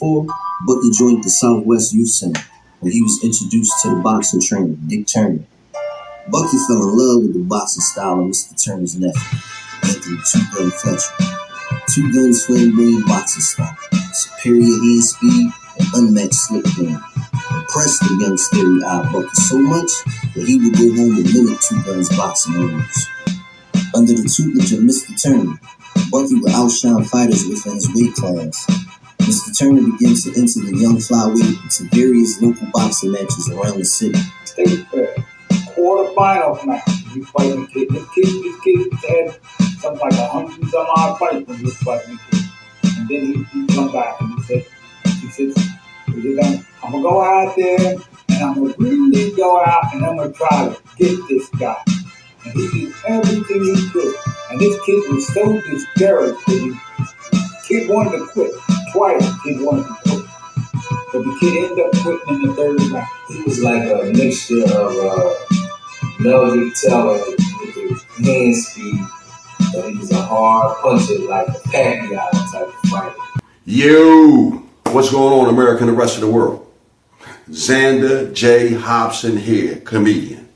4, Bucky joined the Southwest Youth Center, where he was introduced to the boxing trainer, Dick Turner. Bucky fell in love with the boxing style of Mr. Turner's nephew, Anthony Two Gun Fletcher. Two Gun's flamboyant boxing style, superior hand speed, and unmatched slip game impressed the young starry-eyed Bucky so much that he would go home and mimic Two Gun's boxing moves. Under the tutelage of Mr. Turner, Bucky would outshine fighters within his weight class. Mr. Turner begins to enter the young flyweight into various local boxing matches around the city. State fair, quarterfinals match. He fighting the kid. This kid had something like 100 and some odd fights when he was fighting the kid. And then he come back and he said, I'm gonna go out there and I'm gonna really go out and I'm gonna try to get this guy. And he did everything he could. And this kid was so discouraged that the kid wanted to quit. Twice the kid wanted to quit. But the kid ended up quitting in the third round. He was like a mixture of Melody Teller with his hand speed. But he was a hard puncher, like a Pacquiao type of fighter. Yo, what's going on, America and the rest of the world? Xander J. Hobson here, comedian,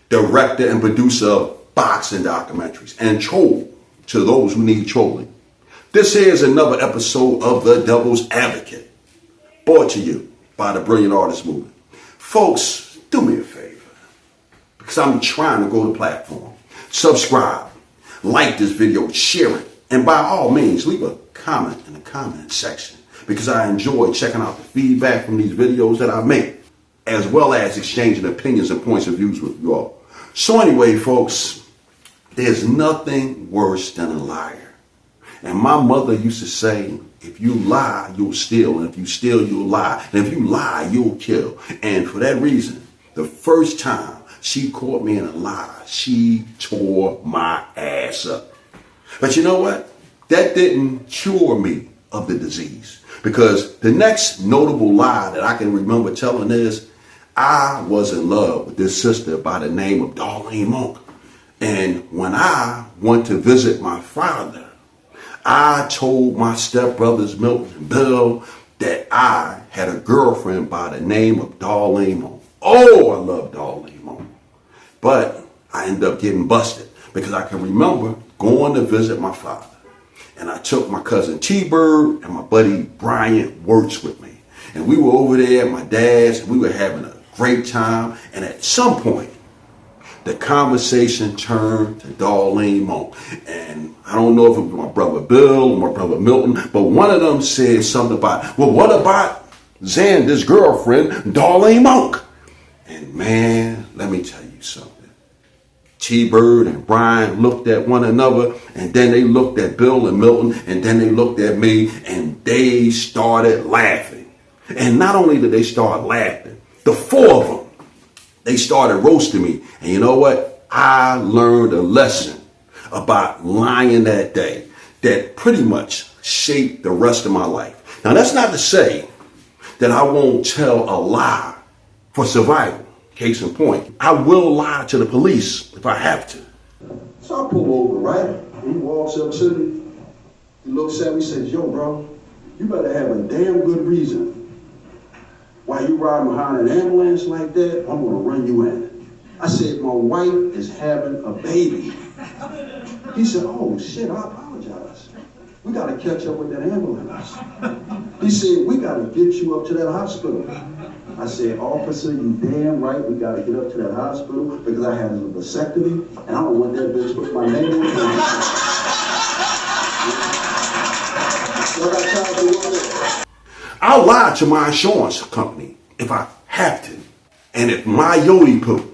director and producer of boxing documentaries, and troll to those who need trolling. This here is another episode of The Devil's Advocate, brought to you by the Brilliant Artist Movement. Folks, do me a favor, because I'm trying to grow the platform. Subscribe, like this video, share it, and by all means, leave a comment in the comment section, because I enjoy checking out the feedback from these videos that I make, as well as exchanging opinions and points of views with you all. So anyway, folks, there's nothing worse than a liar. And my mother used to say, if you lie, you'll steal. And if you steal, you'll lie. And if you lie, you'll kill. And for that reason, the first time she caught me in a lie, she tore my ass up. But you know what? That didn't cure me of the disease. Because the next notable lie that I can remember telling is, I was in love with this sister by the name of Darlene Monk. And when I went to visit my father, I told my stepbrothers Milton and Bill that I had a girlfriend by the name of Darlene Monk. Oh, I love Darlene Monk. But I ended up getting busted because I can remember going to visit my father. And I took my cousin T-Bird and my buddy Bryant Wirtz with me. And we were over there at my dad's and we were having a great time. And at some point, the conversation turned to Darlene Monk. And I don't know if it was my brother Bill or my brother Milton, but one of them said something about, well, what about Xander's girlfriend, Darlene Monk? And man, let me tell you something. T-Bird and Brian looked at one another, and then they looked at Bill and Milton, and then they looked at me, and they started laughing. And not only did they start laughing, the four of them, they started roasting me. And you know what? I learned a lesson about lying that day that pretty much shaped the rest of my life. Now, that's not to say that I won't tell a lie for survival. Case in point, I will lie to the police if I have to. So I pull over, right? He walks up to me. He looks at me and says, yo, bro, you better have a damn good reason why you riding behind an ambulance like that. I'm gonna run you in. I said, my wife is having a baby. He said, oh shit, I apologize. We gotta catch up with that ambulance. He said, we gotta get you up to that hospital. I said, officer, you damn right, we gotta get up to that hospital because I had a vasectomy and I don't want that bitch with my name on it. I'll lie to my insurance company if I have to. And if my Yodi Poo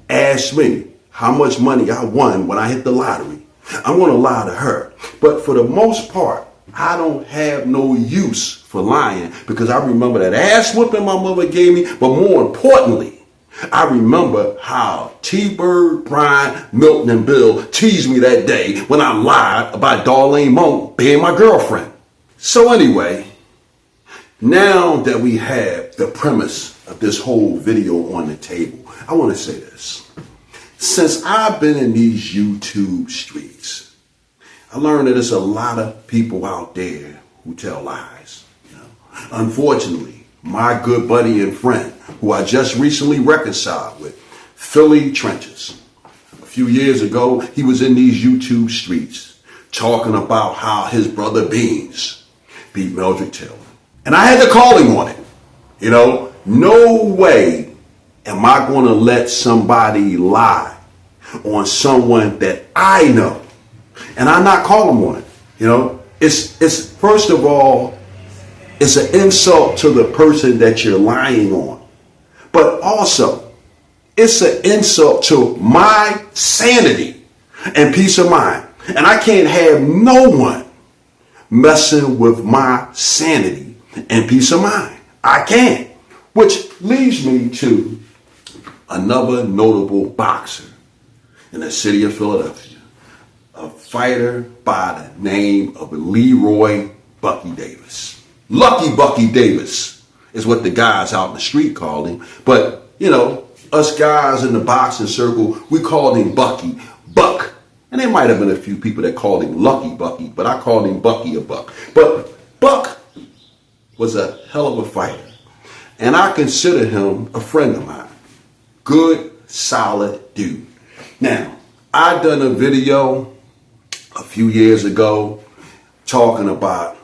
asks me how much money I won when I hit the lottery, I'm going to lie to her. But for the most part, I don't have no use for lying because I remember that ass whooping my mother gave me. But more importantly, I remember how T-Bird, Brian, Milton, and Bill teased me that day when I lied about Darlene Monk being my girlfriend. So anyway, now that we have the premise of this whole video on the table, I want to say this. Since I've been in these YouTube streets, I learned that there's a lot of people out there who tell lies. Unfortunately, my good buddy and friend, who I just recently reconciled with, Philly Trenches. A few years ago, he was in these YouTube streets talking about how his brother Beans beat Meldrick Taylor. And I had to call him on it. You know, no way am I going to let somebody lie on someone that I know. And I'm not calling him on it. You know, it's first of all, it's an insult to the person that you're lying on. But also, it's an insult to my sanity and peace of mind. And I can't have no one messing with my sanity and peace of mind. I can't. Which leads me to another notable boxer in the city of Philadelphia. A fighter by the name of Leroy Bucky Davis. Lucky Bucky Davis is what the guys out in the street called him. But, you know, us guys in the boxing circle, we called him Bucky, Buck. And there might have been a few people that called him Lucky Bucky, but I called him Bucky a Buck. But Buck was a hell of a fighter. And I consider him a friend of mine. Good, solid dude. Now, I done a video a few years ago talking about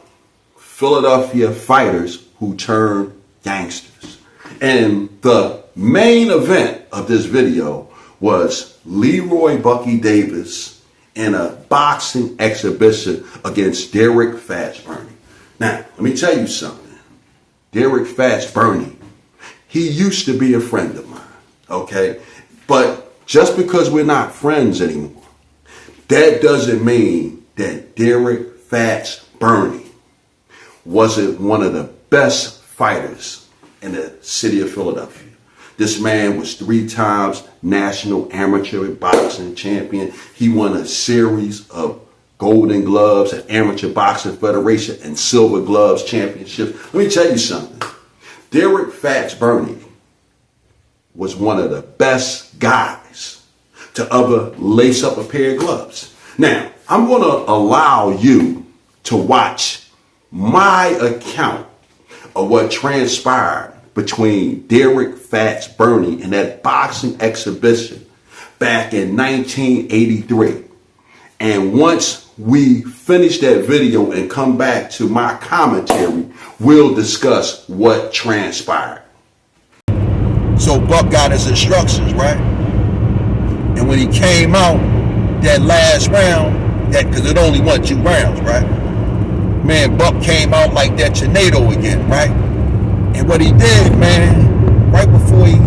Philadelphia fighters who turn gangsters. And the main event of this video was Leroy Bucky Davis in a boxing exhibition against Derek Fats Burney. Now, let me tell you something. Derek Fats Burney, he used to be a friend of mine, okay? But just because we're not friends anymore, that doesn't mean that Derek Fats Burney wasn't one of the best fighters in the city of Philadelphia. This man was 3 times national amateur boxing champion. He won a series of Golden Gloves at Amateur Boxing Federation and Silver Gloves championships. Let me tell you something. Derek Fats Burney was one of the best guys to ever lace up a pair of gloves. Now, I'm going to allow you to watch my account of what transpired between Derek Fats Burney and that boxing exhibition back in 1983. And once we finish that video and come back to my commentary, we'll discuss what transpired. So Buck got his instructions, right? And when he came out that last round, that because it only won 2 rounds, right? Man, Buck came out like that tornado again, right? And what he did, man, right before he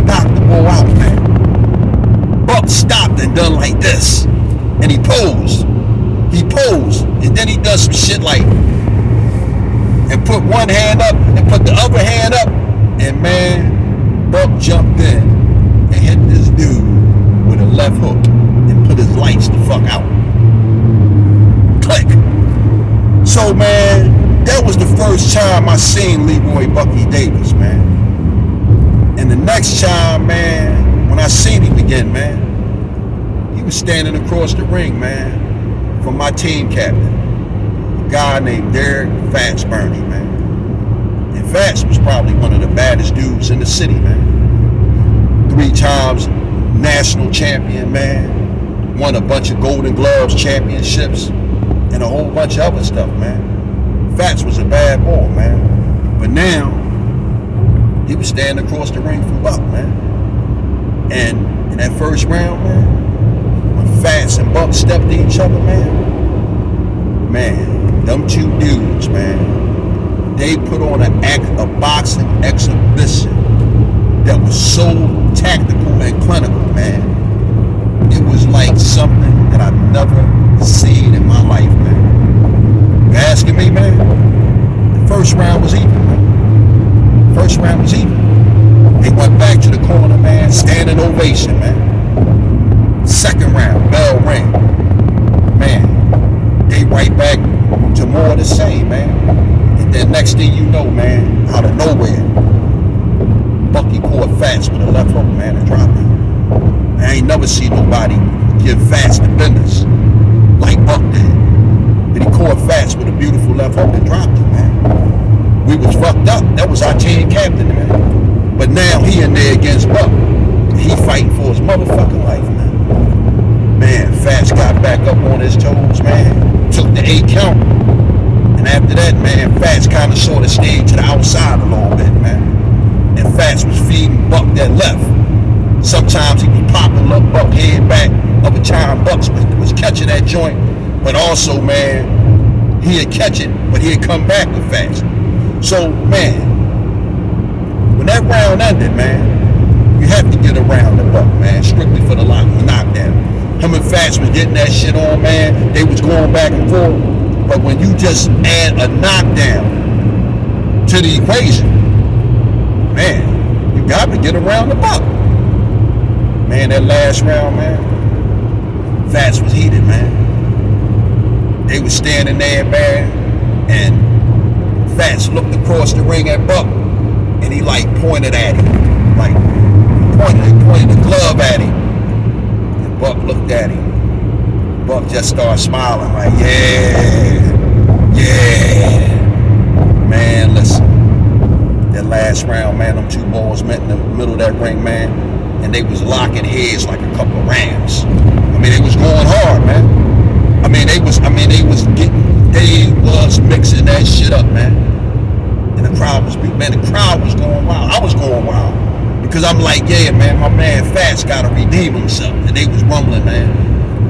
knocked the ball out, man, Buck stopped and done like this. And he posed. He posed. And then he does some shit like, and put one hand up and put the other hand up. And man, Buck jumped in and hit this dude with a left hook and put his lights the fuck out. Click. So man, that was the first time I seen Leroy Bucky Davis, man. And the next time, man, when I seen him again, man, he was standing across the ring, man, from my team captain, a guy named Derek Fats Burney, man. And Fats was probably one of the baddest dudes in the city, man. 3 times national champion, man. Won a bunch of Golden Gloves championships and a whole bunch of other stuff, man. Fats was a bad boy, man. But now, he was standing across the ring from Buck, man. And in that first round, man, when Fats and Buck stepped to each other, man, them 2 dudes, man, they put on a boxing exhibition that was so tactical and clinical, man. It was like something that I've never seen in my life, man. You asking me, man? The first round was even, man. First round was even. They went back to the corner, man, standing ovation, man. Second round, bell ring. Man, they right back to more of the same, man. And then next thing you know, man, out of nowhere, Bucky caught Fats with a left hook, man, and dropped him. I ain't never seen nobody give Fats the business like Buck did. But he caught Fats with a beautiful left hook and dropped him, man. we was fucked up. That was our team captain, man. But now he in there against Buck. He fighting for his motherfucking life, man. Man, Fats got back up on his toes, man. Took the 8 count. And after that, man, Fats kind of sort of stayed to the outside a little bit, man. And Fats was feeding Buck that left. Sometimes he was popping up Buck head back. Other time Bucks was catching that joint. But also, man, he'd catch it, but he'd come back with Fats. So, man, when that round ended, man, you have to get around the Buck, man, strictly for the knockdown. Him and Fats was getting that shit on, man. They was going back and forth. But when you just add a knockdown to the equation, man, you got to get around the Buck. Man, that last round, man, Fats was heated, man. They was standing there, man, and Fats looked across the ring at Buck, and he like pointed at him, like pointed the glove at him. And Buck looked at him. Buck just started smiling, like, yeah. Man, listen, that last round, man, them 2 boys met in the middle of that ring, man, and they was locking heads like a couple of rams. I mean, they was going hard, man. They was mixing that shit up, man. And the crowd was going wild. I was going wild. Because I'm like, yeah, man, my man Fats gotta redeem himself. And they was rumbling, man.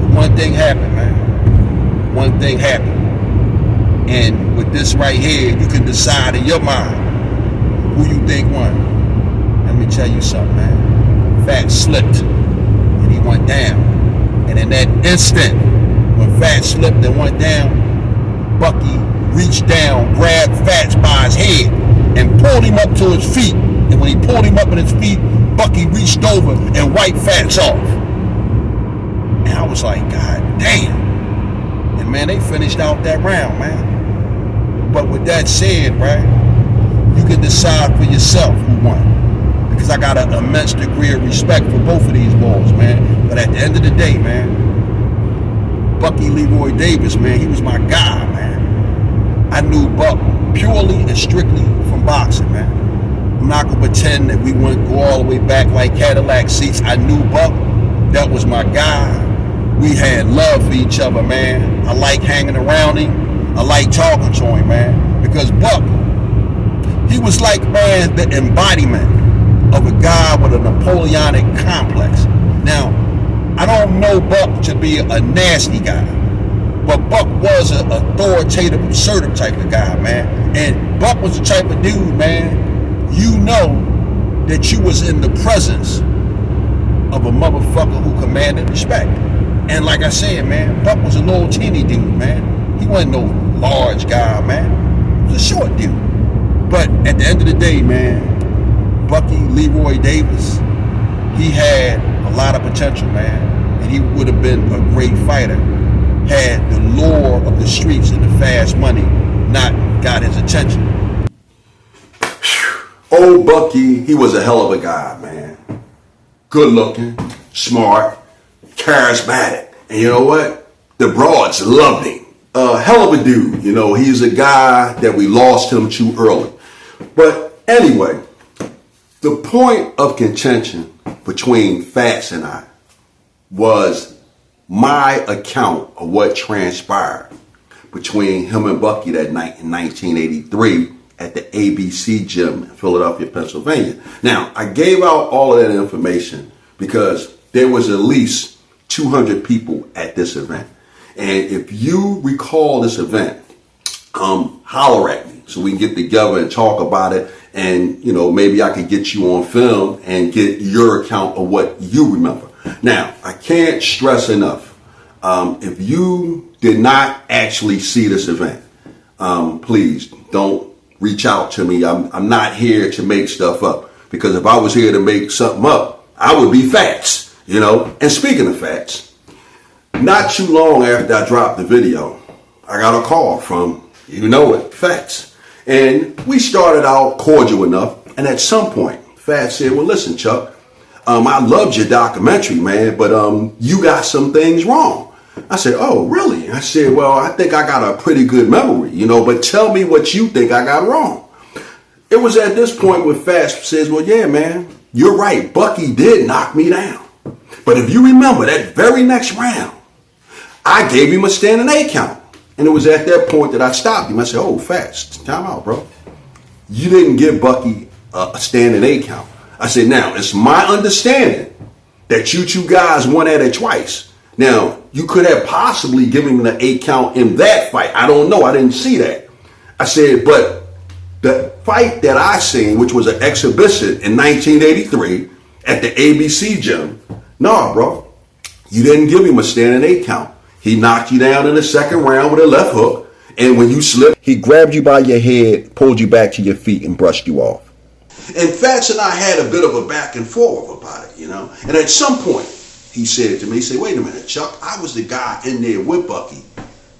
But one thing happened, man. One thing happened. And with this right here, you can decide in your mind who you think won. Let me tell you something, man. Fats slipped and he went down. And in that instant, when Fats slipped and went down, Bucky reached down, grabbed Fats by his head, and pulled him up to his feet. And when he pulled him up on his feet, Bucky reached over and wiped Fats off. And I was like, God damn. And man, they finished out that round, man. But with that said, right, you can decide for yourself who won. Because I got an immense degree of respect for both of these boys, man. But at the end of the day, man, Bucky Leroy Davis, man, he was my guy, man. I knew Buck purely and strictly from boxing, man. I'm not gonna pretend that we wouldn't go all the way back like Cadillac seats. I knew Buck, that was my guy. We had love for each other, man. I like hanging around him. I like talking to him, man. Because Buck, he was like, man, the embodiment of a guy with a Napoleonic complex. Now, I don't know Buck to be a nasty guy, but Buck was an authoritative, assertive type of guy, man. And Buck was the type of dude, man, you know that you was in the presence of a motherfucker who commanded respect. And like I said, man, Buck was a little teeny dude, man. He wasn't no large guy, man. He was a short dude. But at the end of the day, man, Bucky Leroy Davis, he had a lot of potential, man. And he would have been a great fighter had the lure of the streets and the fast money not got his attention. Old Bucky, he was a hell of a guy, man. Good looking, smart, charismatic. And you know what? The broads loved him. Hell of a dude. You know, he's a guy that we lost him too early. But anyway, the point of contention between Fats and I was my account of what transpired between him and Bucky that night in 1983 at the ABC gym in Philadelphia, Pennsylvania. Now, I gave out all of that information because there was at least 200 people at this event. And if you recall this event, holler at me so we can get together and talk about it. And, you know, maybe I could get you on film and get your account of what you remember. Now, I can't stress enough. If you did not actually see this event, please don't reach out to me. I'm not here to make stuff up, because if I was here to make something up, I would be Fats, you know. And speaking of Fats, not too long after I dropped the video, I got a call from, you know it, Fats. And we started out cordial enough. And at some point, Fats said, well, listen, Chuck, I loved your documentary, man, but you got some things wrong. I said, oh, really? I said, well, I think I got a pretty good memory, you know, but tell me what you think I got wrong. It was at this point where Fats says, well, yeah, man, you're right. Bucky did knock me down. But if you remember that very next round, I gave him a standing 8 count. And it was at that point that I stopped him. I said, oh, Fats, time out, bro. You didn't give Bucky a standing 8 count. I said, now, it's my understanding that you two guys won at it twice. Now, you could have possibly given him the 8 count in that fight. I don't know. I didn't see that. I said, but the fight that I seen, which was an exhibition in 1983 at the ABC gym, nah, bro, you didn't give him a standing 8 count. He knocked you down in the second round with a left hook, and when you slipped, he grabbed you by your head, pulled you back to your feet, and brushed you off. And Fats and I had a bit of a back and forth about it, you know. And at some point, he said to me, he said, wait a minute, Chuck, I was the guy in there with Bucky.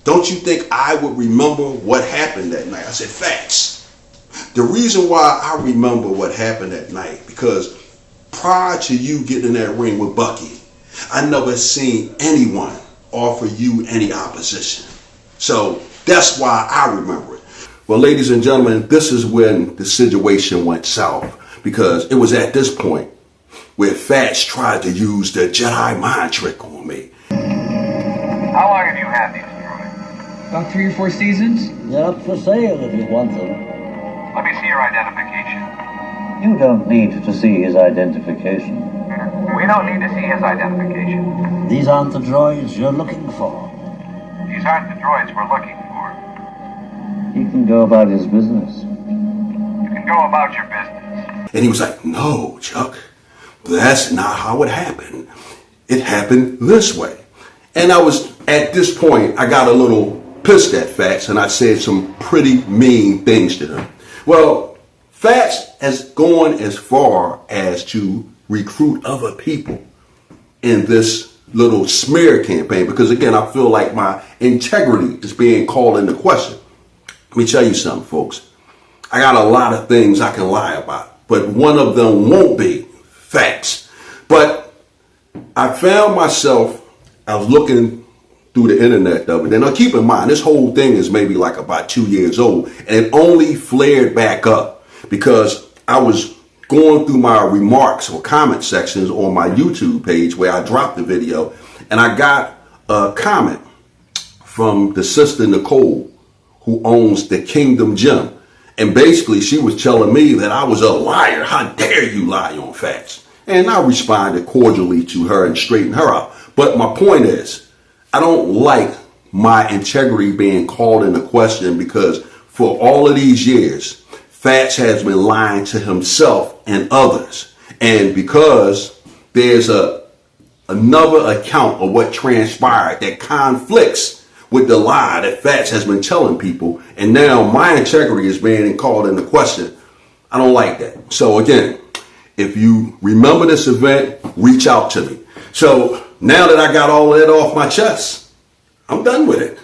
Don't you think I would remember what happened that night? I said, Fats. The reason why I remember what happened that night, because prior to you getting in that ring with Bucky, I never seen anyone offer you any opposition. So that's why I remember it. Well, ladies and gentlemen, this is when the situation went south, because it was at this point where Fats tried to use the Jedi mind trick on me. How long have you had these droids? About 3 or 4 seasons. They're up for sale if you want them. Let me see your identification. You don't need to see his identification. We don't need to see his identification. These aren't the droids you're looking for. These aren't the droids we're looking for. He can go about his business. You can go about your business. And he was like, no, Chuck, that's not how it happened. It happened this way. And I was, at this point, I got a little pissed at Fats, and I said some pretty mean things to him. Well, Fats has gone as far as to recruit other people in this little smear campaign, because again, I feel like my integrity is being called into question. Let me tell you something, folks. I got a lot of things I can lie about, but one of them won't be facts. But I found myself, I was looking through the internet of it. And now keep in mind, this whole thing is maybe like about 2 years old, and it only flared back up because I was going through my remarks or comment sections on my YouTube page where I dropped the video, and I got a comment from the sister Nicole, who owns the Kingdom Gym. And basically she was telling me that I was a liar. How dare you lie on Fats? And I responded cordially to her and straightened her out. But my point is, I don't like my integrity being called into question, because for all of these years, Fats has been lying to himself and others. And because there's another account of what transpired that conflicts with the lie that Fats has been telling people, and now my integrity is being called into question, I don't like that. So again, if you remember this event, reach out to me. So now that I got all that off my chest, I'm done with it.